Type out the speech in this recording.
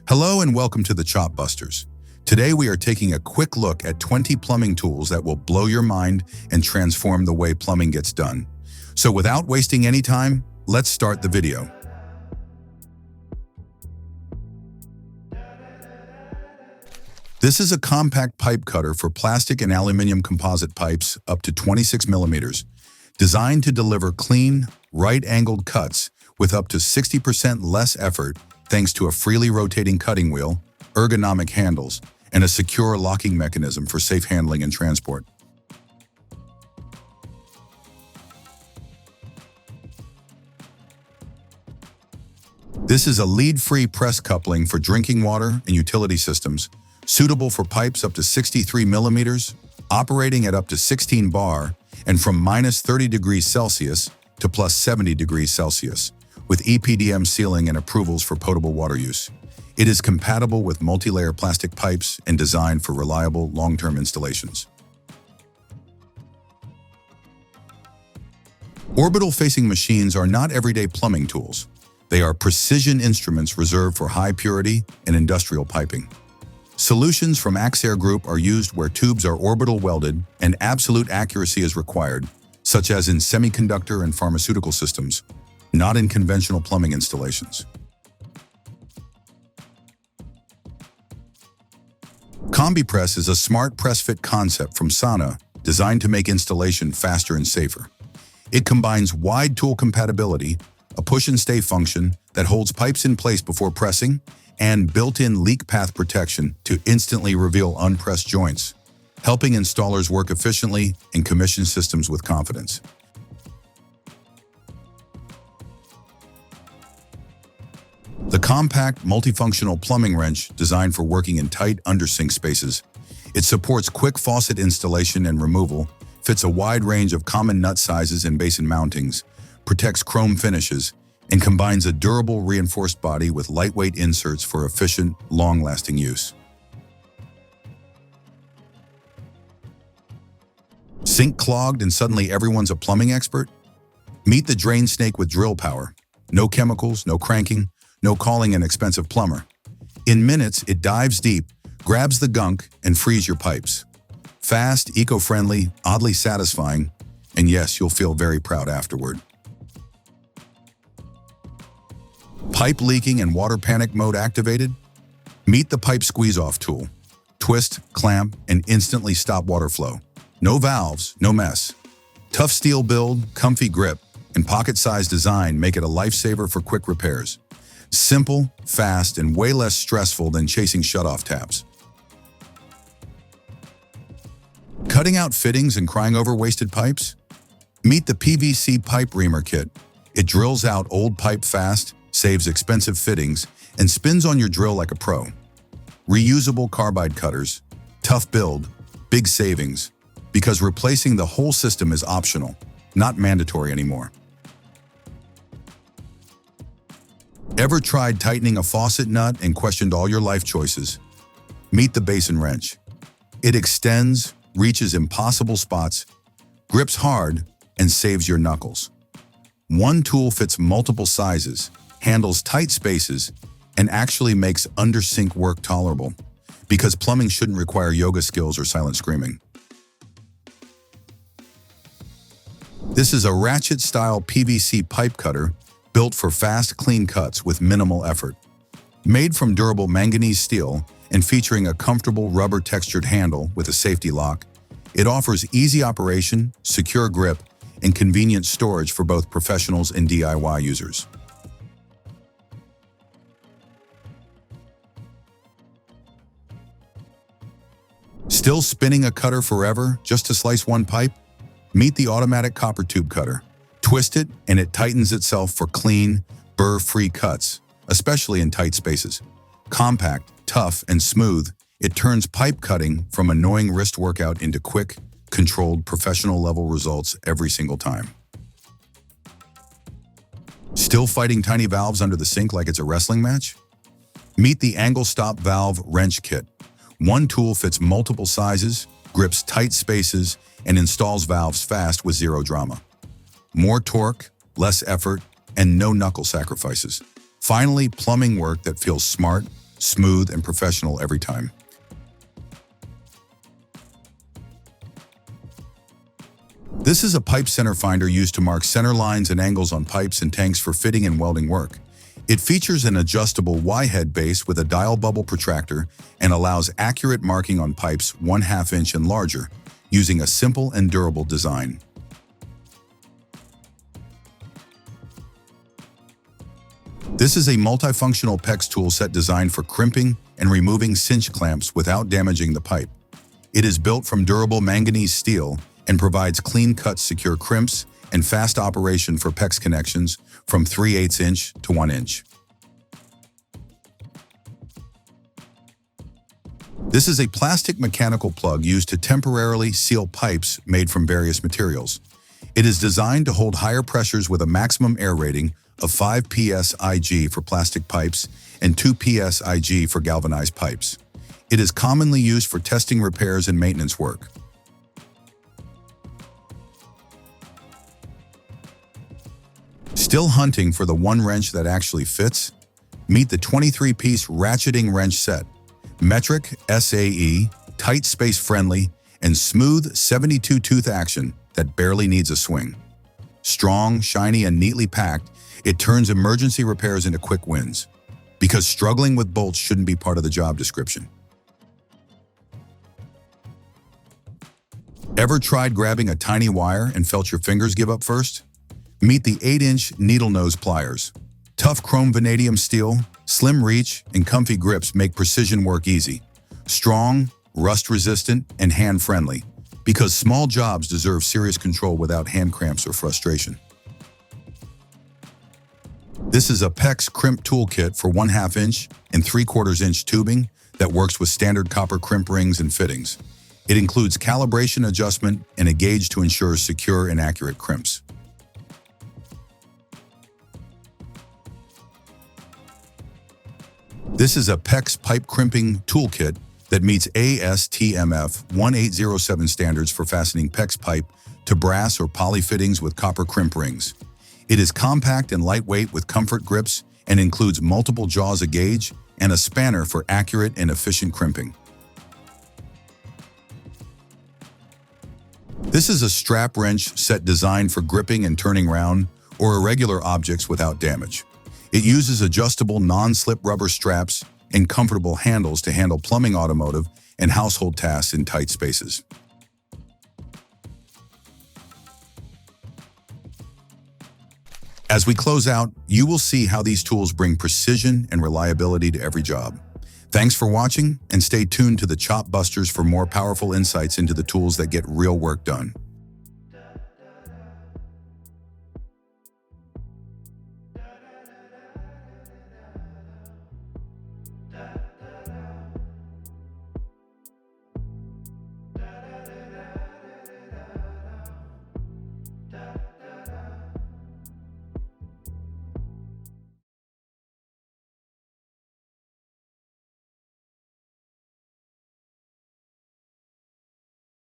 Hello and welcome to the Chop Busters. Today we are taking a quick look at 20 plumbing tools that will blow your mind and transform the way plumbing gets done. So without wasting any time, let's start the video. This is a compact pipe cutter for plastic and aluminum composite pipes up to 26 millimeters, designed to deliver clean, right-angled cuts with up to 60% less effort thanks to a freely rotating cutting wheel, ergonomic handles, and a secure locking mechanism for safe handling and transport. This is a lead-free press coupling for drinking water and utility systems, suitable for pipes up to 63 millimeters, operating at up to 16 bar, and from minus 30 degrees Celsius to plus 70 degrees Celsius, with EPDM sealing and approvals for potable water use. It is compatible with multi-layer plastic pipes and designed for reliable long-term installations. Orbital-facing machines are not everyday plumbing tools. They are precision instruments reserved for high purity and industrial piping. Solutions from Axair Group are used where tubes are orbital welded and absolute accuracy is required, such as in semiconductor and pharmaceutical systems, not in conventional plumbing installations. Combipress is a smart press-fit concept from Sana designed to make installation faster and safer. It combines wide tool compatibility, a push-and-stay function that holds pipes in place before pressing, and built-in leak path protection to instantly reveal unpressed joints, helping installers work efficiently and commission systems with confidence. The compact, multifunctional plumbing wrench designed for working in tight under-sink spaces. It supports quick faucet installation and removal, fits a wide range of common nut sizes and basin mountings, protects chrome finishes, and combines a durable reinforced body with lightweight inserts for efficient, long-lasting use. Sink clogged and suddenly everyone's a plumbing expert? Meet the drain snake with drill power. No chemicals, no cranking, no calling an expensive plumber. In minutes, it dives deep, grabs the gunk, and frees your pipes. Fast, eco-friendly, oddly satisfying, and yes, you'll feel very proud afterward. Pipe leaking and water panic mode activated? Meet the pipe squeeze-off tool. Twist, clamp, and instantly stop water flow. No valves, no mess. Tough steel build, comfy grip, and pocket-sized design make it a lifesaver for quick repairs. Simple, fast, and way less stressful than chasing shutoff taps. Cutting out fittings and crying over wasted pipes? Meet the PVC Pipe Reamer Kit. It drills out old pipe fast, saves expensive fittings, and spins on your drill like a pro. Reusable carbide cutters, tough build, big savings, because replacing the whole system is optional, not mandatory anymore. Ever tried tightening a faucet nut and questioned all your life choices? Meet the Basin Wrench. It extends, reaches impossible spots, grips hard, and saves your knuckles. One tool fits multiple sizes, handles tight spaces, and actually makes under-sink work tolerable, because plumbing shouldn't require yoga skills or silent screaming. This is a ratchet-style PVC pipe cutter built for fast, clean cuts with minimal effort. Made from durable manganese steel and featuring a comfortable rubber-textured handle with a safety lock, it offers easy operation, secure grip, and convenient storage for both professionals and DIY users. Still spinning a cutter forever just to slice one pipe? Meet the automatic copper tube cutter. Twist it, and it tightens itself for clean, burr-free cuts, especially in tight spaces. Compact, tough, and smooth, it turns pipe cutting from annoying wrist workout into quick, controlled, professional-level results every single time. Still fighting tiny valves under the sink like it's a wrestling match? Meet the Angle Stop Valve Wrench Kit. One tool fits multiple sizes, grips tight spaces, and installs valves fast with zero drama. More torque, less effort, and no knuckle sacrifices. Finally, plumbing work that feels smart, smooth and professional every time. This is a pipe center finder used to mark center lines and angles on pipes and tanks for fitting and welding work. It features an adjustable Y-head base with a dial bubble protractor and allows accurate marking on pipes 1/2 inch and larger, using a simple and durable design. This is a multifunctional PEX tool set designed for crimping and removing cinch clamps without damaging the pipe. It is built from durable manganese steel and provides clean-cut secure crimps and fast operation for PEX connections from 3/8 inch to 1 inch. This is a plastic mechanical plug used to temporarily seal pipes made from various materials. It is designed to hold higher pressures with a maximum air rating of 5 psig for plastic pipes and 2 psig for galvanized pipes. It is commonly used for testing, repairs, and maintenance work. Still hunting for the one wrench that actually fits? Meet the 23-piece Ratcheting Wrench Set. Metric, SAE, tight space-friendly, and smooth 72-tooth action that barely needs a swing. Strong, shiny, and neatly packed, it turns emergency repairs into quick wins. Because struggling with bolts shouldn't be part of the job description. Ever tried grabbing a tiny wire and felt your fingers give up first? Meet the 8-inch needle nose pliers. Tough chrome vanadium steel, slim reach, and comfy grips make precision work easy. Strong, rust-resistant, and hand-friendly, because small jobs deserve serious control without hand cramps or frustration. This is a PEX crimp toolkit for 1/2 inch and 3/4 inch tubing that works with standard copper crimp rings and fittings. It includes calibration adjustment and a gauge to ensure secure and accurate crimps. This is a PEX pipe crimping toolkit that meets ASTMF 1807 standards for fastening PEX pipe to brass or poly fittings with copper crimp rings. It is compact and lightweight with comfort grips and includes multiple jaws, a gauge, and a spanner for accurate and efficient crimping. This is a strap wrench set designed for gripping and turning round or irregular objects without damage. It uses adjustable non-slip rubber straps and comfortable handles to handle plumbing, automotive, and household tasks in tight spaces. As we close out, you will see how these tools bring precision and reliability to every job. Thanks for watching, and stay tuned to the Chop Busters for more powerful insights into the tools that get real work done.